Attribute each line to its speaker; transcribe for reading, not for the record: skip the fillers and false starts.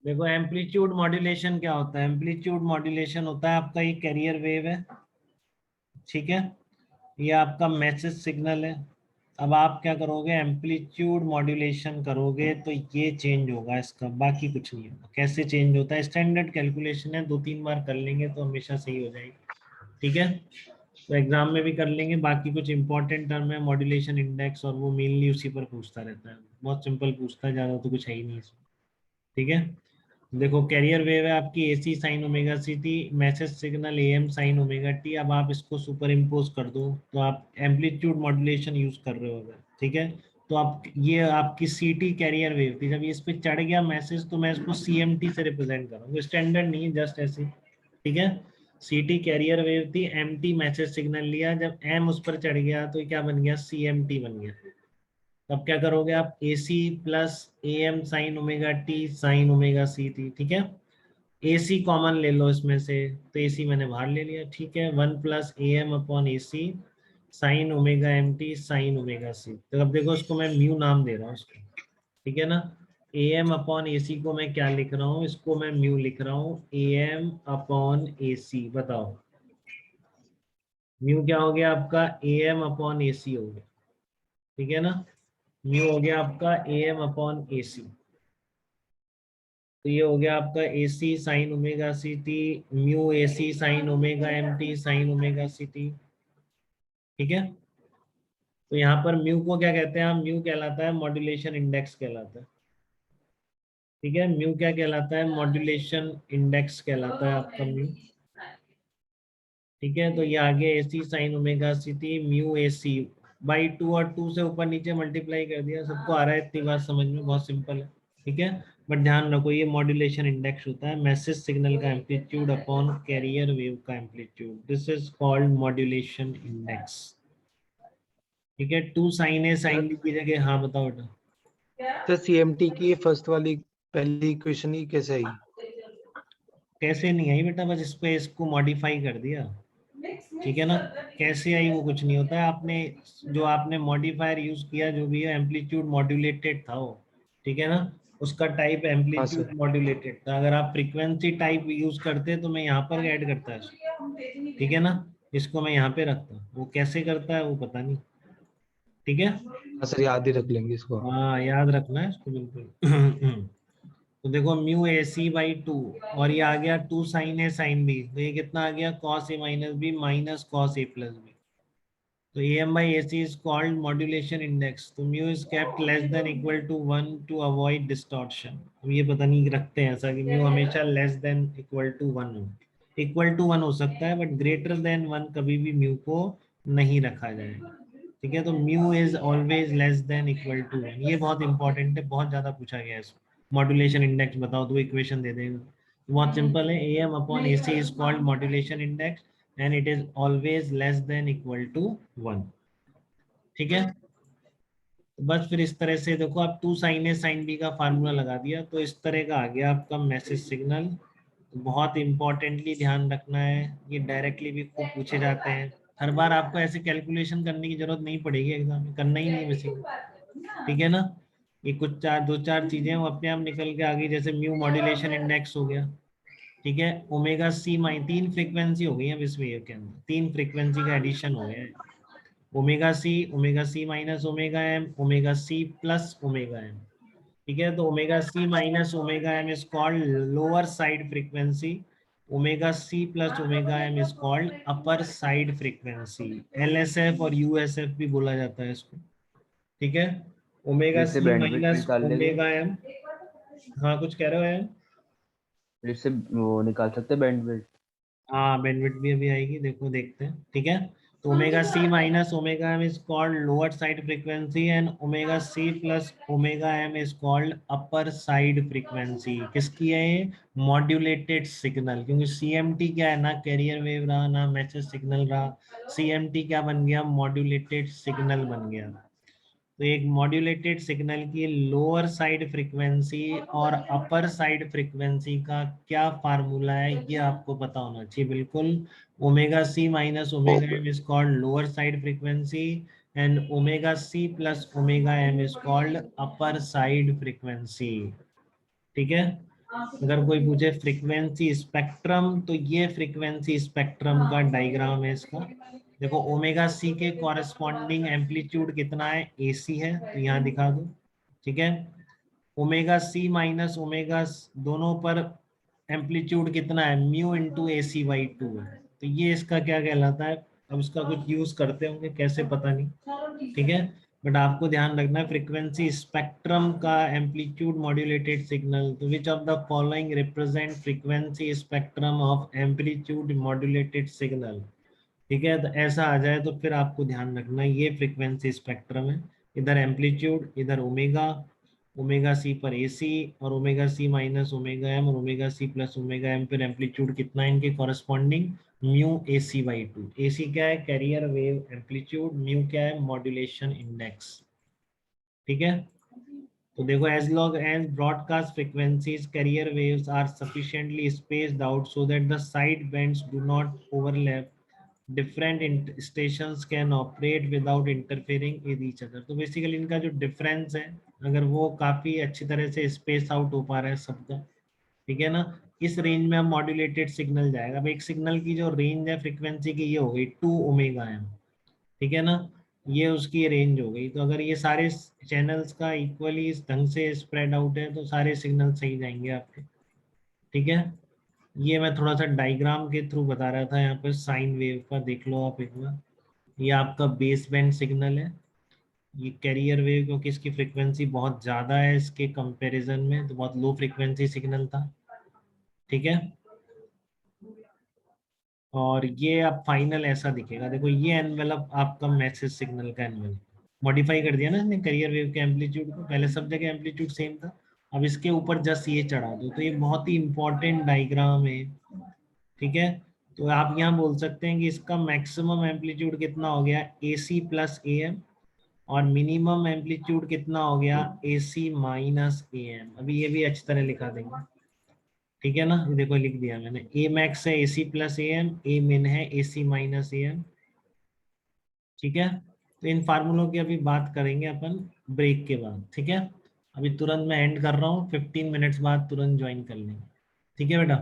Speaker 1: देखो amplitude modulation क्या होता है? एम्पलीट्यूड मॉड्यूलेशन होता है आपका, ये कैरियर वेव है, ठीक है, ये आपका मैसेज सिग्नल है। अब आप क्या करोगे, एम्पलीट्यूड मॉड्यूलेशन करोगे तो ये चेंज होगा इसका, बाकी कुछ नहीं होगा। कैसे चेंज होता है? स्टैंडर्ड कैलकुलेशन है, 2-3 बार कर लेंगे तो हमेशा सही हो जाएगी, ठीक है। तो एग्जाम में भी कर लेंगे। बाकी कुछ इंपॉर्टेंट टर्म है मॉड्यूलेशन इंडेक्स, और वो मेनली उसी पर पूछता रहता है, बहुत सिंपल पूछता है, ज़्यादा तो कुछ है ही नहीं इसमें, ठीक है। देखो कैरियर वेव है आपकी AC sine omega C T, message signal M sine omega T. अब आप इसको सुपर इम्पोज कर दो तो आप एम्पलीट्यूड मॉड्यूलेशन यूज कर रहे हो अगर, ठीक है। तो आप, ये आपकी सी टी कैरियर वेव थी, जब ये इस पे चढ़ गया मैसेज तो मैं इसको सी एम टी से रिप्रेजेंट करूँगा, स्टैंडर्ड नहीं है, जस्ट ऐसे, ठीक है। सी टी कैरियर वेव थी, एम टी मैसेज सिग्नल लिया, जब एम उस पर चढ़ गया तो ये क्या बन गया, सी एम टी बन गया। अब क्या करोगे आप, A C plus A M sine omega T sine omega C T, ठीक है। ए सी कॉमन ले लो इसमें से, तो ए सी मैंने बाहर ले लिया, ठीक है। 1 plus A M upon A C sine omega M T sine omega C. तो अब देखो इसको मैं म्यू नाम दे रहा हूँ इसको, ठीक है ना। ए एम अपॉन ए सी को मैं क्या लिख रहा हूँ, इसको मैं म्यू लिख रहा हूँ, ए एम अपॉन ए सी। बताओ म्यू क्या हो गया आपका, ए एम अपॉन ए सी हो गया, ठीक है ना। म्यू हो गया आपका ए एम अपॉन ए सी। तो ये हो गया आपका A C sine omega C T, mu A C sine omega M T sine omega C T, ठीक है। तो यहाँ पर म्यू को क्या कहते हैं, म्यू कहलाता है मॉड्यूलेशन इंडेक्स कहलाता है, ठीक है। म्यू क्या कहलाता है, मॉड्यूलेशन इंडेक्स कहलाता है आपका म्यू, ठीक है। तो ये आगे A C sine omega C T mu A C by 2, और 2 से ऊपर नीचे मल्टीप्लाई कर दिया। सबको आ रहा है इतनी बात समझ में, बहुत सिंपल है, ठीक है। बट ध्यान रखो ये मॉड्यूलेशन इंडेक्स होता है, मैसेज सिग्नल का एम्पलीट्यूड अपॉन कैरियर वेव का amplitude, this is called modulation index, ठीक है। 2 साइन ए साइन बी की जगह, हाँ बताओ बेटा।
Speaker 2: तो सीएमटी की फर्स्ट वाली पहली इक्वेशन ही कैसे आई?
Speaker 1: कैसे नहीं आई बेटा, बस इस पे इसको मॉडिफाई कर दिया, ठीक है ना। कैसे आई वो कुछ नहीं होता है, आपने जो आपने मॉडिफायर यूज किया जो भी है, एम्पलीट्यूड मॉड्यूलेटेड था वो, ठीक है ना। उसका टाइप
Speaker 2: हाँ
Speaker 1: एम्पलीट्यूड
Speaker 2: सर।
Speaker 1: मॉड्यूलेटेड था। अगर आप फ्रीक्वेंसी टाइप यूज करते तो मैं यहाँ पर ऐड करता है इसको, ठीक है ना। इसको मैं यहाँ पे रखता, वो कैसे करता है वो पता नहीं, ठीक है।
Speaker 2: हाँ सर, याद ही रख लेंगे इसको।
Speaker 1: हाँ याद रखना है इसको बिल्कुल। तो देखो म्यू ए सी बाई 2, और ये आ गया 2 साइन ए साइन बी, तो ये कितना आ गया, cos A minus B minus cos A plus B. तो A M by A C is called modulation index. तो mu is kept less than equal to 1 to avoid distortion. अब ये पता नहीं रखते हैं ऐसा कि म्यू हमेशा लेस देन इक्वल टू 1 हो। इक्वल टू 1 हो सकता है बट ग्रेटर देन 1 कभी भी म्यू को नहीं रखा जाएगा, ठीक है। तो mu is always less than equal to 1, ये बहुत इंपॉर्टेंट है, बहुत ज्यादा पूछा गया है इसको। मॉड्यूलेशन इंडेक्स बताओ, तो इक्वेशन दे देगा। बहुत सिंपल है, A M upon A C is called modulation index and it is always less than equal to 1, ठीक है। तो बस फिर इस तरह से देखो, आप 2 साइन ए साइन बी का फार्मूला लगा दिया तो इस तरह का आ गया आपका मैसेज सिग्नल। तो बहुत इंपॉर्टेंटली ध्यान रखना है, ये डायरेक्टली भी खूब पूछे जाते हैं। हर बार आपको ऐसे कैलकुलेशन करने की जरूरत नहीं पड़ेगी, एग्जाम में करना ही नहीं है बेसिकली, ठीक है ना। ये कुछ दो चार चीजें वो अपने आप निकल के आ गई, जैसे म्यू मॉड्यूलेशन इंडेक्स हो गया, ठीक है। ओमेगा सी माइन 3 फ्रीक्वेंसी हो गई है अब इस वेव के अंदर, 3 फ्रीक्वेंसी का एडिशन हो गया है। Omega C minus omega M, omega C plus omega M, ठीक है। तो omega C minus omega M is called lower side frequency, omega C plus omega M is called upper side frequency, LSF और USF भी बोला जाता है इसको, ठीक है। ओमेगा
Speaker 3: इससे
Speaker 1: सी
Speaker 3: बैंडविड्थ
Speaker 1: माइनस
Speaker 3: निकाल लेंगे,
Speaker 1: ओमेगा एम, हाँ कुछ कह रहे हो यार।
Speaker 3: इससे वो निकाल सकते हैं बैंडविड्थ।
Speaker 1: हाँ बेनविट भी अभी आएगी, देखो देखते हैं, ठीक है। तो omega C minus omega M is called lower side frequency and omega C plus omega M is called upper side frequency. किसकी है ये, मॉड्यूलेटेड सिग्नल, क्योंकि सीएमटी क्या है ना, कैरियर वेव रहा ना मैसेज सिग्नल रहा, सीएमटी क्या बन गया, मॉड्यूलेटेड सिग्नल बन गया। तो एक मॉड्यूलेटेड सिग्नल की लोअर साइड फ्रीक्वेंसी और अपर साइड फ्रीक्वेंसी का क्या फार्मूला है ये आपको पता होना चाहिए बिल्कुल। Omega C minus omega M is called lower side frequency and omega C plus omega M is called upper side frequency, ठीक है। अगर कोई पूछे फ्रीक्वेंसी स्पेक्ट्रम, तो ये फ्रीक्वेंसी स्पेक्ट्रम का डायग्राम है इसका। देखो ओमेगा सी के कॉरेस्पॉन्डिंग एम्पलीट्यूड कितना है, AC है, तो यहाँ दिखा दो, ठीक है। ओमेगा सी माइनस ओमेगा दोनों पर एम्पलीट्यूड कितना है, म्यू इंटू AC/2 है। तो ये इसका क्या कहलाता है, अब इसका कुछ यूज करते होंगे, कैसे पता नहीं, ठीक है। बट आपको ध्यान रखना है फ्रीक्वेंसी स्पेक्ट्रम का एम्पलीट्यूड मॉड्यूलेटेड सिग्नल, तो which of the following represent frequency spectrum of amplitude modulated signal, ठीक है। तो ऐसा आ जाए तो फिर आपको ध्यान रखना ये फ्रीक्वेंसी स्पेक्ट्रम है, इधर एम्पलीट्यूड, इधर ओमेगा, ओमेगा सी पर AC, और omega C minus omega M, और omega C plus omega M पर एम्पलीट्यूड कितना है इनके कॉरेस्पॉन्डिंग, म्यू AC/2। AC क्या है, कैरियर वेव एम्पलीट्यूड, म्यू क्या है, मॉड्यूलेशन इंडेक्स, ठीक है। तो देखो as long as broadcast frequencies carrier waves are sufficiently spaced out so that the side bands do not overlap, different stations can operate without interfering with each other। तो basically इनका जो difference है, अगर वो काफी अच्छी तरह से स्पेस आउट हो पा रहा है सबका, ठीक है ना, इस रेंज में हम मॉड्यूलेटेड सिग्नल जाएगा। अब एक सिग्नल की जो रेंज है फ्रीक्वेंसी की, ये हो गई 2 ओमेगा एम, ठीक है ना, ये उसकी रेंज हो गई। तो अगर ये सारे चैनल्स का इक्वली इस ढंग से स्प्रेड आउट है तो सारे सिग्नल सही जाएंगे आपके, ठीक है। ये मैं थोड़ा सा डायग्राम के थ्रू बता रहा था, यहाँ पर साइन वेव का देख लो आप एक बार। ये आपका बेस बैंड सिग्नल है, ये कैरियर वेव, क्योंकि इसकी फ्रीक्वेंसी बहुत ज़्यादा है इसके कंपैरिजन में, तो बहुत लो फ्रीक्वेंसी सिग्नल था, ठीक है। और ये अब फाइनल ऐसा दिखेगा, देखो ये एनवेलप आपका मैसेज सिग्नल का एनवेलप मॉडिफाई कर दिया ना इसने कैरियर वेव के एम्पलीट्यूड को, पहले सब जगह एम्पलीट्यूड सेम था, अब इसके ऊपर जस्ट ये चढ़ा दो। तो ये बहुत ही इंपॉर्टेंट डायग्राम है, ठीक है। तो आप यहाँ बोल सकते हैं कि इसका मैक्सिमम एम्पलीट्यूड कितना हो गया, AC प्लस AM, और मिनिमम एम्पलीट्यूड कितना हो गया, AC माइनस AM। अभी ये भी अच्छी तरह लिखा देंगे, ठीक है ना, ये देखो लिख दिया मैंने, A मैक्स है AC प्लस AM, A मिन है AC माइनस AM, ठीक है। तो इन फार्मूलों की अभी बात करेंगे अपन ब्रेक के बाद, ठीक है। अभी तुरंत मैं एंड कर रहा हूँ, 15 मिनट्स बाद तुरंत ज्वाइन कर लेंगे, ठीक है बेटा।